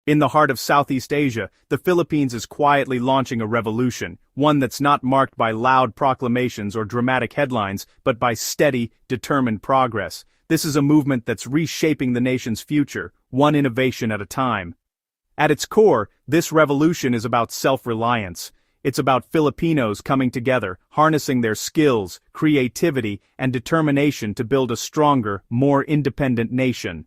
In the heart of Southeast Asia, the Philippines is quietly launching a revolution, one that's not marked by loud proclamations or dramatic headlines, but by steady, determined progress. This is a movement that's reshaping the nation's future, one innovation at a time. At its core, this revolution is about self-reliance. It's about Filipinos coming together, harnessing their skills, creativity, and determination to build a stronger, more independent nation.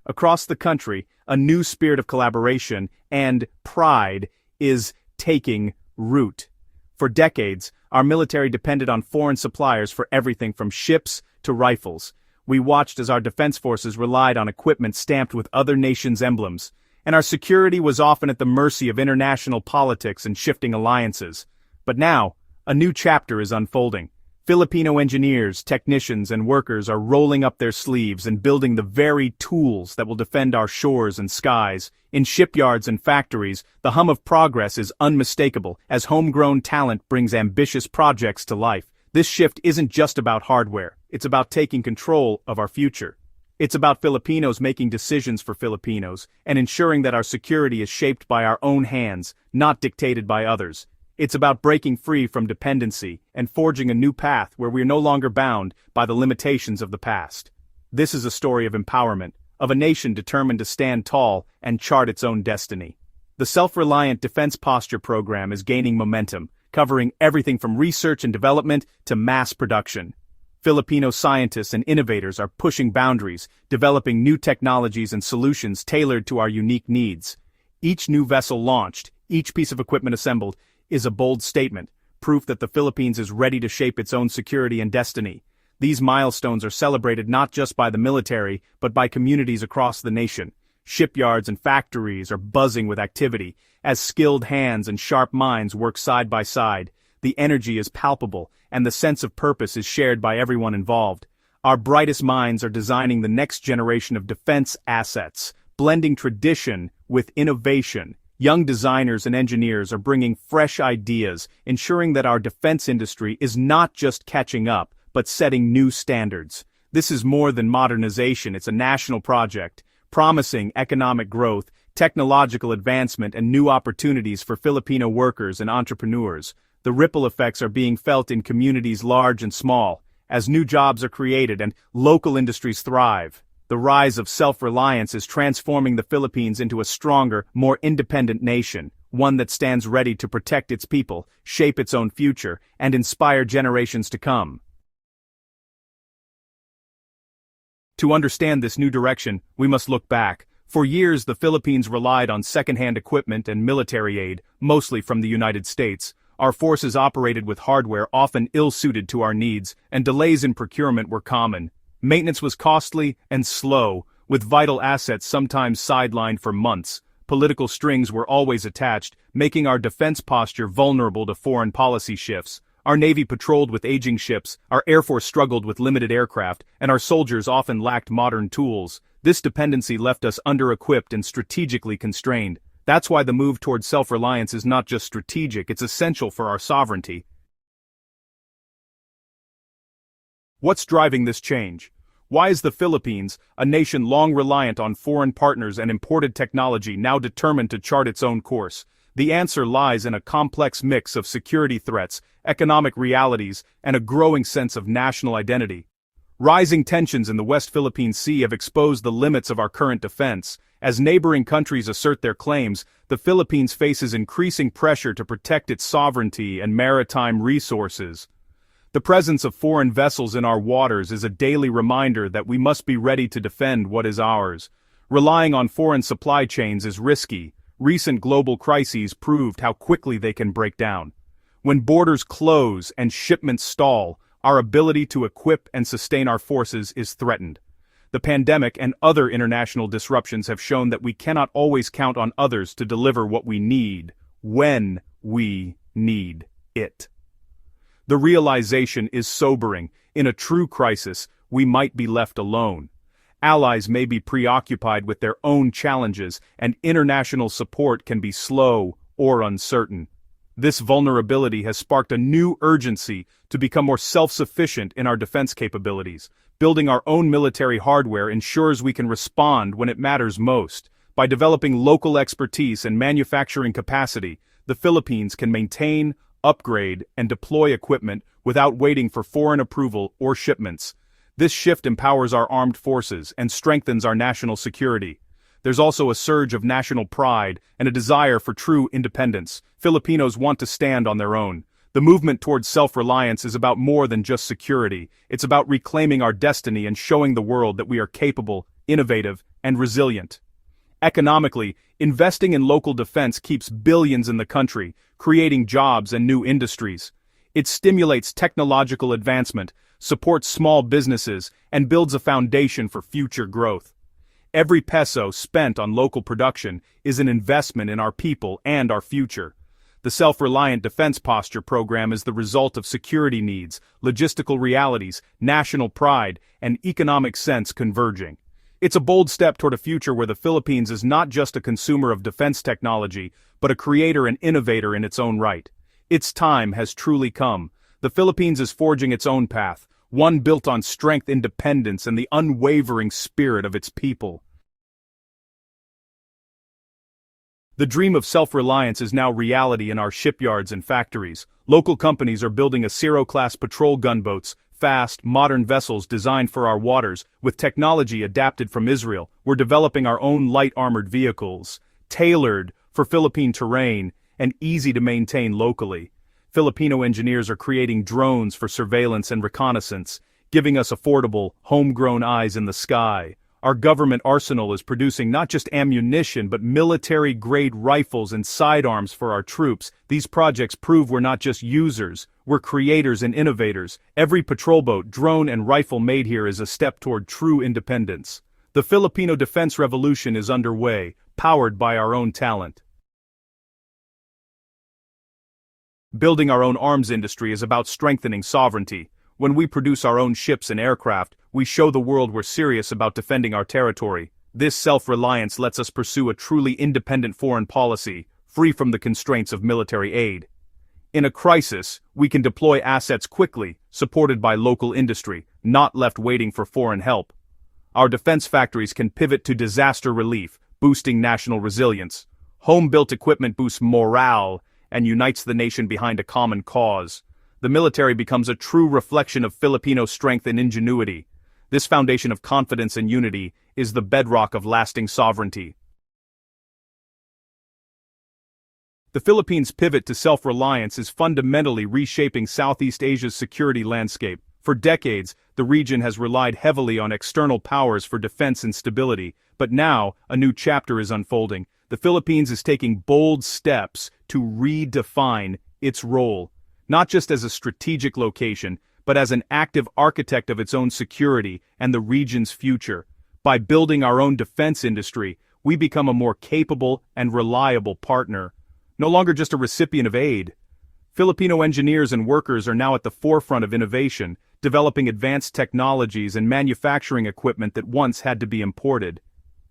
Across the country, a new spirit of collaboration and pride is taking root. For decades, our military depended on foreign suppliers for everything from ships to rifles. We watched as our defense forces relied on equipment stamped with other nations' emblems, and our security was often at the mercy of international politics and shifting alliances. But now, a new chapter is unfolding. Filipino engineers, technicians, and workers are rolling up their sleeves and building the very tools that will defend our shores and skies. In shipyards and factories, the hum of progress is unmistakable as homegrown talent brings ambitious projects to life. This shift isn't just about hardware, it's about taking control of our future. It's about Filipinos making decisions for Filipinos and ensuring that our security is shaped by our own hands, not dictated by others. It's about breaking free from dependency and forging a new path where we are no longer bound by the limitations of the past. This is a story of empowerment, of a nation determined to stand tall and chart its own destiny. The Self-Reliant Defense Posture Program is gaining momentum, covering everything from research and development to mass production. Filipino scientists and innovators are pushing boundaries, developing new technologies and solutions tailored to our unique needs. Each new vessel launched, each piece of equipment assembled, is a bold statement, proof that the Philippines is ready to shape its own security and destiny. These milestones are celebrated not just by the military, but by communities across the nation. Shipyards and factories are buzzing with activity, as skilled hands and sharp minds work side by side. The energy is palpable, and the sense of purpose is shared by everyone involved. Our brightest minds are designing the next generation of defense assets, blending tradition with innovation. Young designers and engineers are bringing fresh ideas, ensuring that our defense industry is not just catching up, but setting new standards. This is more than modernization, it's a national project, promising economic growth, technological advancement, and new opportunities for Filipino workers and entrepreneurs. The ripple effects are being felt in communities large and small, as new jobs are created and local industries thrive. The rise of self-reliance is transforming the Philippines into a stronger, more independent nation, one that stands ready to protect its people, shape its own future, and inspire generations to come. To understand this new direction, we must look back. For years, the Philippines relied on second-hand equipment and military aid, mostly from the United States. Our forces operated with hardware often ill-suited to our needs, and delays in procurement were common. Maintenance was costly and slow, with vital assets sometimes sidelined for months. Political strings were always attached, making our defense posture vulnerable to foreign policy shifts. Our Navy patrolled with aging ships, our Air Force struggled with limited aircraft, and our soldiers often lacked modern tools. This dependency left us under-equipped and strategically constrained. That's why the move toward self-reliance is not just strategic, it's essential for our sovereignty. What's driving this change? Why is the Philippines, a nation long reliant on foreign partners and imported technology, now determined to chart its own course? The answer lies in a complex mix of security threats, economic realities, and a growing sense of national identity. Rising tensions in the West Philippine Sea have exposed the limits of our current defense. As neighboring countries assert their claims, the Philippines faces increasing pressure to protect its sovereignty and maritime resources. The presence of foreign vessels in our waters is a daily reminder that we must be ready to defend what is ours. Relying on foreign supply chains is risky. Recent global crises proved how quickly they can break down. When borders close and shipments stall, our ability to equip and sustain our forces is threatened. The pandemic and other international disruptions have shown that we cannot always count on others to deliver what we need, when we need it. The realization is sobering. In a true crisis, we might be left alone. Allies may be preoccupied with their own challenges, and international support can be slow or uncertain. This vulnerability has sparked a new urgency to become more self-sufficient in our defense capabilities. Building our own military hardware ensures we can respond when it matters most. By developing local expertise and manufacturing capacity, the Philippines can maintain, upgrade, and deploy equipment without waiting for foreign approval or shipments. This shift empowers our armed forces and strengthens our national security. There's also a surge of national pride and a desire for true independence. Filipinos want to stand on their own. The movement towards self-reliance is about more than just security. It's about reclaiming our destiny and showing the world that we are capable, innovative, and resilient. Economically, investing in local defense keeps billions in the country, creating jobs and new industries. It stimulates technological advancement, supports small businesses, and builds a foundation for future growth. Every peso spent on local production is an investment in our people and our future. The Self-Reliant Defense Posture program is the result of security needs, logistical realities, national pride, and economic sense converging. It's a bold step toward a future where the Philippines is not just a consumer of defense technology, but a creator and innovator in its own right. Its time has truly come. The Philippines is forging its own path, one built on strength, independence, and the unwavering spirit of its people. The dream of self-reliance is now reality in our shipyards and factories. Local companies are building Acero-class patrol gunboats, fast, modern vessels designed for our waters, with technology adapted from Israel. We're developing our own light armored vehicles, tailored for Philippine terrain and easy to maintain locally. Filipino engineers are creating drones for surveillance and reconnaissance, giving us affordable, homegrown eyes in the sky. Our government arsenal is producing not just ammunition but military-grade rifles and sidearms for our troops. These projects prove we're not just users, we're creators and innovators. Every patrol boat, drone, and rifle made here is a step toward true independence. The Filipino defense revolution is underway, powered by our own talent. Building our own arms industry is about strengthening sovereignty. When we produce our own ships and aircraft, we show the world we're serious about defending our territory. This self-reliance lets us pursue a truly independent foreign policy, free from the constraints of military aid. In a crisis, we can deploy assets quickly, supported by local industry, not left waiting for foreign help. Our defense factories can pivot to disaster relief, boosting national resilience. Home-built equipment boosts morale and unites the nation behind a common cause. The military becomes a true reflection of Filipino strength and ingenuity. This foundation of confidence and unity is the bedrock of lasting sovereignty. The Philippines' pivot to self-reliance is fundamentally reshaping Southeast Asia's security landscape. For decades, the region has relied heavily on external powers for defense and stability, but now, a new chapter is unfolding. The Philippines is taking bold steps to redefine its role, not just as a strategic location, but as an active architect of its own security and the region's future. By building our own defense industry, we become a more capable and reliable partner, no longer just a recipient of aid. Filipino engineers and workers are now at the forefront of innovation, developing advanced technologies and manufacturing equipment that once had to be imported.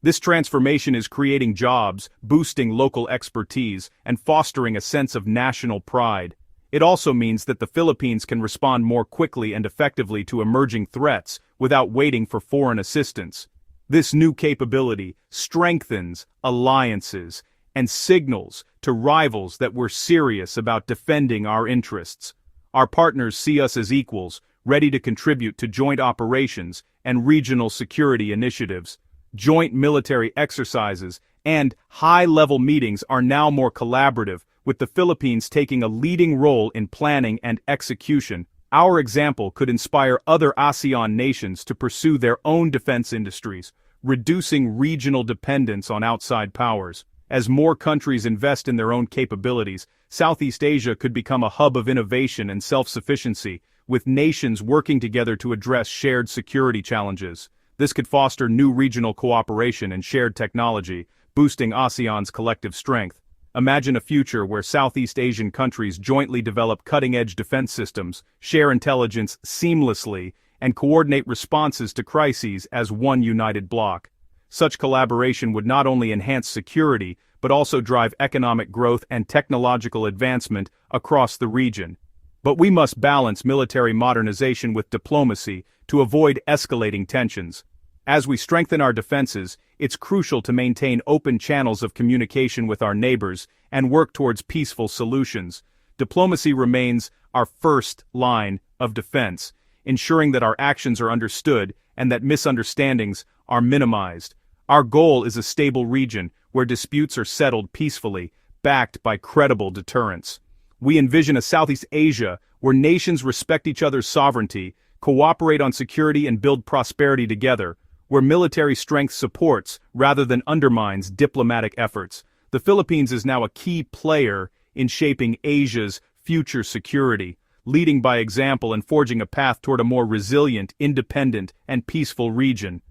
This transformation is creating jobs, boosting local expertise, and fostering a sense of national pride. It also means that the Philippines can respond more quickly and effectively to emerging threats without waiting for foreign assistance. This new capability strengthens alliances and signals to rivals that we're serious about defending our interests. Our partners see us as equals, ready to contribute to joint operations and regional security initiatives. Joint military exercises and high-level meetings are now more collaborative, with the Philippines taking a leading role in planning and execution. Our example could inspire other ASEAN nations to pursue their own defense industries, reducing regional dependence on outside powers. As more countries invest in their own capabilities, Southeast Asia could become a hub of innovation and self-sufficiency, with nations working together to address shared security challenges. This could foster new regional cooperation and shared technology, boosting ASEAN's collective strength. Imagine a future where Southeast Asian countries jointly develop cutting-edge defense systems, share intelligence seamlessly, and coordinate responses to crises as one united bloc. Such collaboration would not only enhance security, but also drive economic growth and technological advancement across the region. But we must balance military modernization with diplomacy to avoid escalating tensions. As we strengthen our defenses, it's crucial to maintain open channels of communication with our neighbors and work towards peaceful solutions. Diplomacy remains our first line of defense, ensuring that our actions are understood and that misunderstandings are minimized. Our goal is a stable region where disputes are settled peacefully, backed by credible deterrence. We envision a Southeast Asia where nations respect each other's sovereignty, cooperate on security and build prosperity together, where military strength supports rather than undermines diplomatic efforts. The Philippines is now a key player in shaping Asia's future security, leading by example and forging a path toward a more resilient, independent, and peaceful region.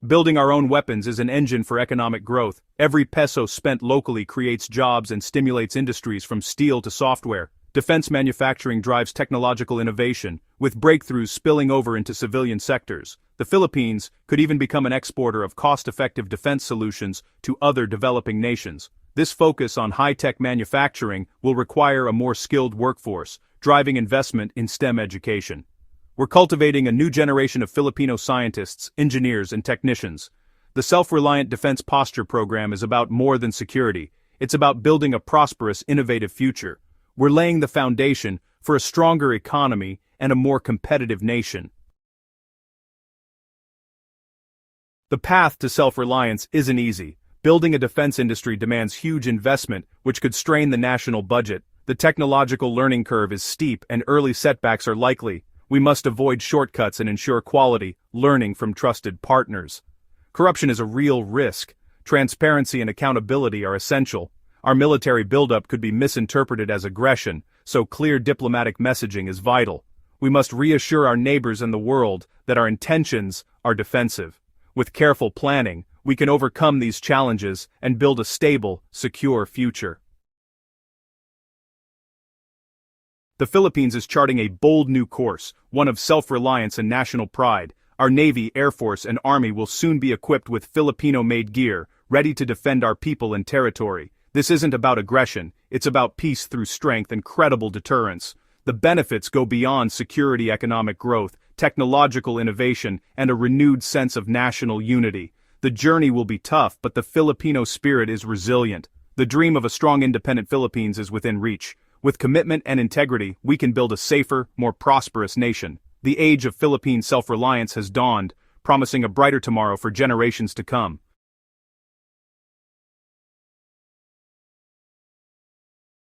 Building our own weapons is an engine for economic growth. Every peso spent locally creates jobs and stimulates industries from steel to software. Defense manufacturing drives technological innovation, with breakthroughs spilling over into civilian sectors. The Philippines could even become an exporter of cost-effective defense solutions to other developing nations. This focus on high-tech manufacturing will require a more skilled workforce, driving investment in STEM education. We're cultivating a new generation of Filipino scientists, engineers, and technicians. The Self-Reliant Defense Posture Program is about more than security. It's about building a prosperous, innovative future. We're laying the foundation for a stronger economy and a more competitive nation. The path to self-reliance isn't easy. Building a defense industry demands huge investment, which could strain the national budget. The technological learning curve is steep and early setbacks are likely. We must avoid shortcuts and ensure quality, learning from trusted partners. Corruption is a real risk. Transparency and accountability are essential. Our military buildup could be misinterpreted as aggression, so clear diplomatic messaging is vital. We must reassure our neighbors and the world that our intentions are defensive. With careful planning, we can overcome these challenges and build a stable, secure future. The Philippines is charting a bold new course, one of self-reliance and national pride. Our Navy, Air Force, and Army will soon be equipped with Filipino-made gear, ready to defend our people and territory. This isn't about aggression, it's about peace through strength and credible deterrence. The benefits go beyond security, economic growth, technological innovation, and a renewed sense of national unity. The journey will be tough, but the Filipino spirit is resilient. The dream of a strong, independent Philippines is within reach. With commitment and integrity, we can build a safer, more prosperous nation. The age of Philippine self-reliance has dawned, promising a brighter tomorrow for generations to come.